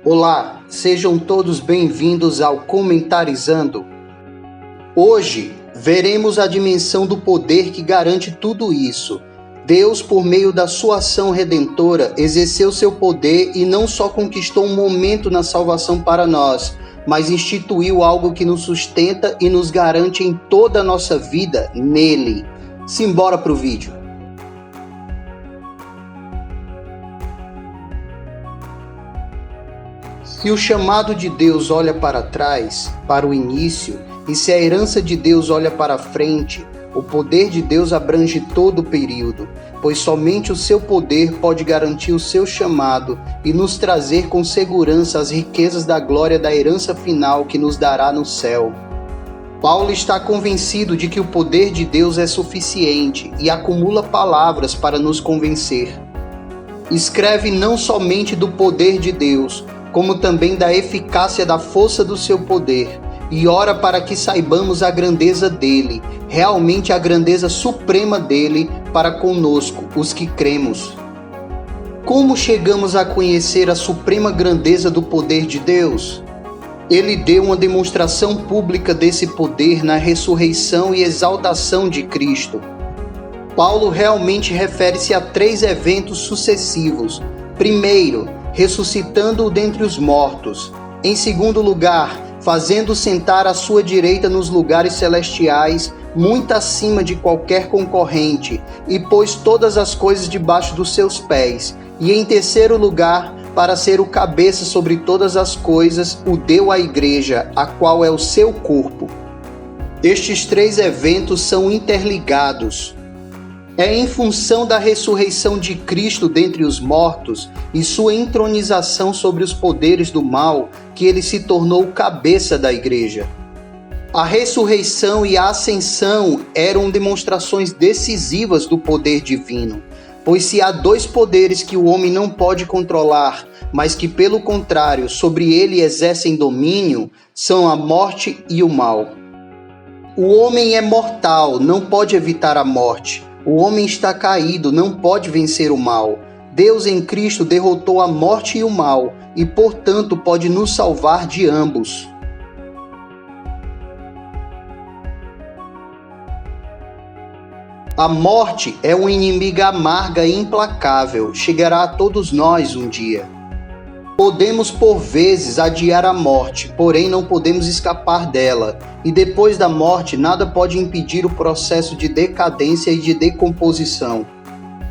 Olá, sejam todos bem-vindos ao Comentarizando. Hoje, veremos a dimensão do poder que garante tudo isso. Deus, por meio da sua ação redentora, exerceu seu poder e não só conquistou um momento na salvação para nós, mas instituiu algo que nos sustenta e nos garante em toda a nossa vida nele. Simbora pro vídeo. Se o chamado de Deus olha para trás, para o início, e se a herança de Deus olha para frente, o poder de Deus abrange todo o período, pois somente o seu poder pode garantir o seu chamado e nos trazer com segurança as riquezas da glória da herança final que nos dará no céu. Paulo está convencido de que o poder de Deus é suficiente e acumula palavras para nos convencer. Escreve não somente do poder de Deus, como também da eficácia da força do seu poder, e ora para que saibamos a grandeza dele, realmente a grandeza suprema dele para conosco, os que cremos. Como chegamos a conhecer a suprema grandeza do poder de Deus? Ele deu uma demonstração pública desse poder na ressurreição e exaltação de Cristo. Paulo realmente refere-se a 3 eventos sucessivos. Primeiro, ressuscitando-o dentre os mortos. Em segundo lugar, fazendo sentar à sua direita nos lugares celestiais, muito acima de qualquer concorrente, e pôs todas as coisas debaixo dos seus pés. E em terceiro lugar, para ser o cabeça sobre todas as coisas, o deu à igreja, a qual é o seu corpo. Estes 3 eventos são interligados. É em função da ressurreição de Cristo dentre os mortos e sua entronização sobre os poderes do mal que ele se tornou o cabeça da igreja. A ressurreição e a ascensão eram demonstrações decisivas do poder divino, pois se há 2 poderes que o homem não pode controlar, mas que pelo contrário sobre ele exercem domínio, são a morte e o mal. O homem é mortal, não pode evitar a morte. O homem está caído, não pode vencer o mal. Deus em Cristo derrotou a morte e o mal, e portanto pode nos salvar de ambos. A morte é uma inimiga amarga e implacável, chegará a todos nós um dia. Podemos por vezes adiar a morte, porém não podemos escapar dela, e depois da morte nada pode impedir o processo de decadência e de decomposição.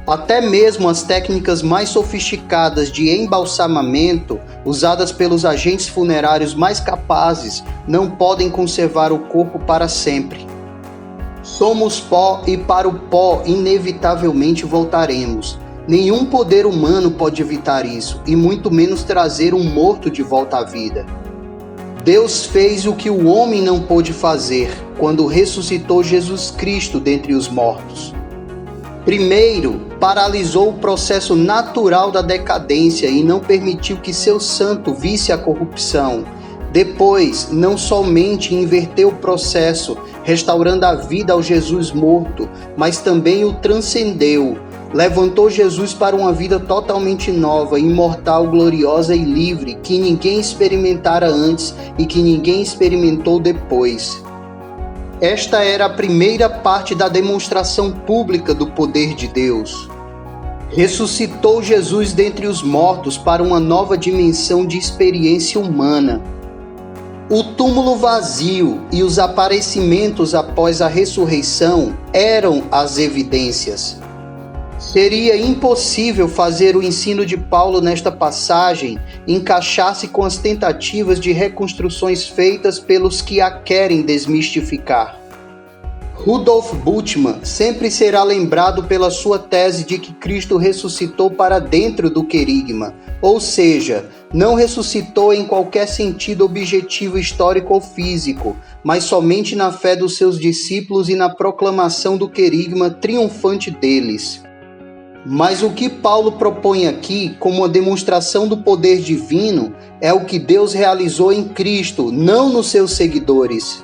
Até mesmo as técnicas mais sofisticadas de embalsamamento, usadas pelos agentes funerários mais capazes, não podem conservar o corpo para sempre. Somos pó e para o pó inevitavelmente voltaremos. Nenhum poder humano pode evitar isso, e muito menos trazer um morto de volta à vida. Deus fez o que o homem não pôde fazer, quando ressuscitou Jesus Cristo dentre os mortos. Primeiro, paralisou o processo natural da decadência e não permitiu que seu santo visse a corrupção. Depois, não somente inverteu o processo, restaurando a vida ao Jesus morto, mas também o transcendeu. Levantou Jesus para uma vida totalmente nova, imortal, gloriosa e livre, que ninguém experimentara antes e que ninguém experimentou depois. Esta era a primeira parte da demonstração pública do poder de Deus. Ressuscitou Jesus dentre os mortos para uma nova dimensão de experiência humana. O túmulo vazio e os aparecimentos após a ressurreição eram as evidências. Seria impossível fazer o ensino de Paulo nesta passagem encaixar-se com as tentativas de reconstruções feitas pelos que a querem desmistificar. Rudolf Bultmann sempre será lembrado pela sua tese de que Cristo ressuscitou para dentro do querigma, ou seja, não ressuscitou em qualquer sentido objetivo histórico ou físico, mas somente na fé dos seus discípulos e na proclamação do querigma triunfante deles. Mas o que Paulo propõe aqui como uma demonstração do poder divino é o que Deus realizou em Cristo, não nos seus seguidores.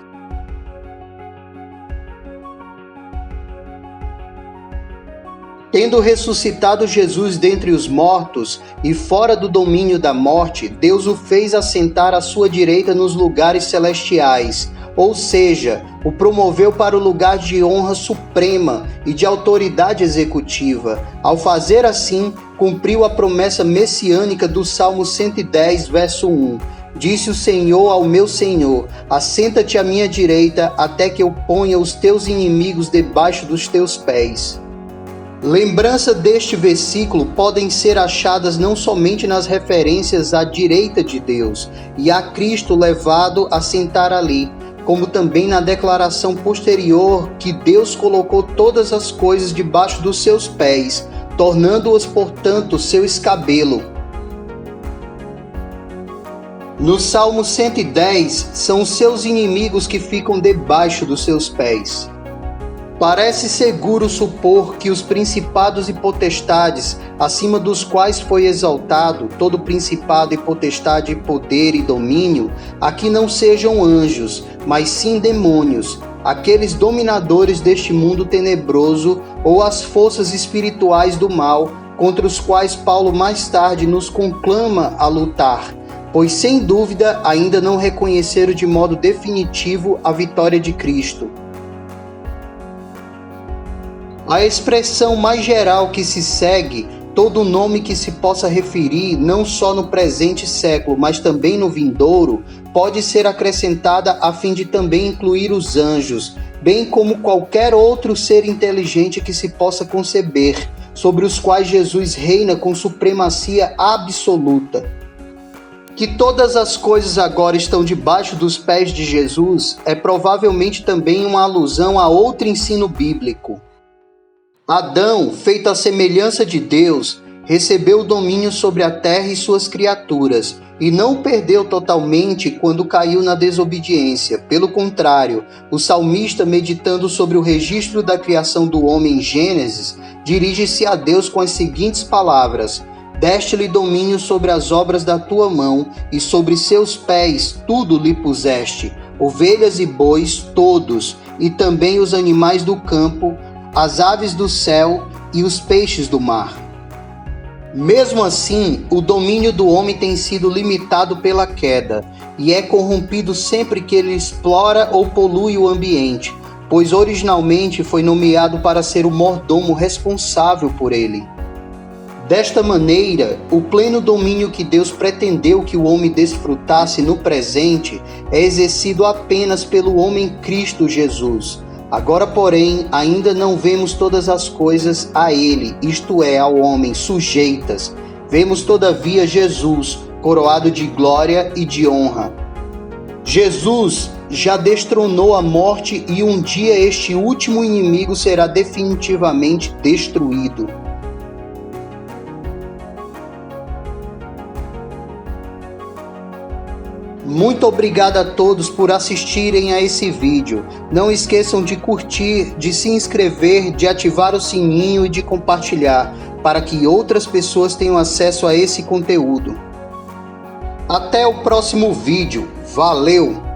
Tendo ressuscitado Jesus dentre os mortos e fora do domínio da morte, Deus o fez assentar à sua direita nos lugares celestiais, ou seja, o promoveu para o lugar de honra suprema e de autoridade executiva. Ao fazer assim, cumpriu a promessa messiânica do Salmo 110, verso 1. Disse o Senhor ao meu Senhor: assenta-te à minha direita, até que eu ponha os teus inimigos debaixo dos teus pés. Lembrança deste versículo podem ser achadas não somente nas referências à direita de Deus e a Cristo levado a sentar ali, como também na declaração posterior que Deus colocou todas as coisas debaixo dos seus pés, tornando-os, portanto, seu escabelo. No Salmo 110, são os seus inimigos que ficam debaixo dos seus pés. Parece seguro supor que os principados e potestades, acima dos quais foi exaltado todo principado e potestade, poder e domínio, aqui não sejam anjos, mas sim demônios, aqueles dominadores deste mundo tenebroso ou as forças espirituais do mal, contra os quais Paulo mais tarde nos conclama a lutar, pois sem dúvida ainda não reconheceram de modo definitivo a vitória de Cristo. A expressão mais geral que se segue, todo nome que se possa referir não só no presente século, mas também no vindouro, pode ser acrescentada a fim de também incluir os anjos, bem como qualquer outro ser inteligente que se possa conceber, sobre os quais Jesus reina com supremacia absoluta. Que todas as coisas agora estão debaixo dos pés de Jesus é provavelmente também uma alusão a outro ensino bíblico. Adão, feito à semelhança de Deus, recebeu o domínio sobre a terra e suas criaturas, e não o perdeu totalmente quando caiu na desobediência. Pelo contrário, o salmista, meditando sobre o registro da criação do homem em Gênesis, dirige-se a Deus com as seguintes palavras: deste-lhe domínio sobre as obras da tua mão, e sobre seus pés tudo lhe puseste, ovelhas e bois todos, e também os animais do campo, as aves do céu e os peixes do mar. Mesmo assim, o domínio do homem tem sido limitado pela queda e é corrompido sempre que ele explora ou polui o ambiente, pois originalmente foi nomeado para ser o mordomo responsável por ele. Desta maneira, o pleno domínio que Deus pretendeu que o homem desfrutasse no presente é exercido apenas pelo homem Cristo Jesus. Agora, porém, ainda não vemos todas as coisas a ele, isto é, ao homem, sujeitas. Vemos, todavia, Jesus, coroado de glória e de honra. Jesus já destronou a morte e um dia este último inimigo será definitivamente destruído. Muito obrigado a todos por assistirem a esse vídeo. Não esqueçam de curtir, de se inscrever, de ativar o sininho e de compartilhar, para que outras pessoas tenham acesso a esse conteúdo. Até o próximo vídeo. Valeu!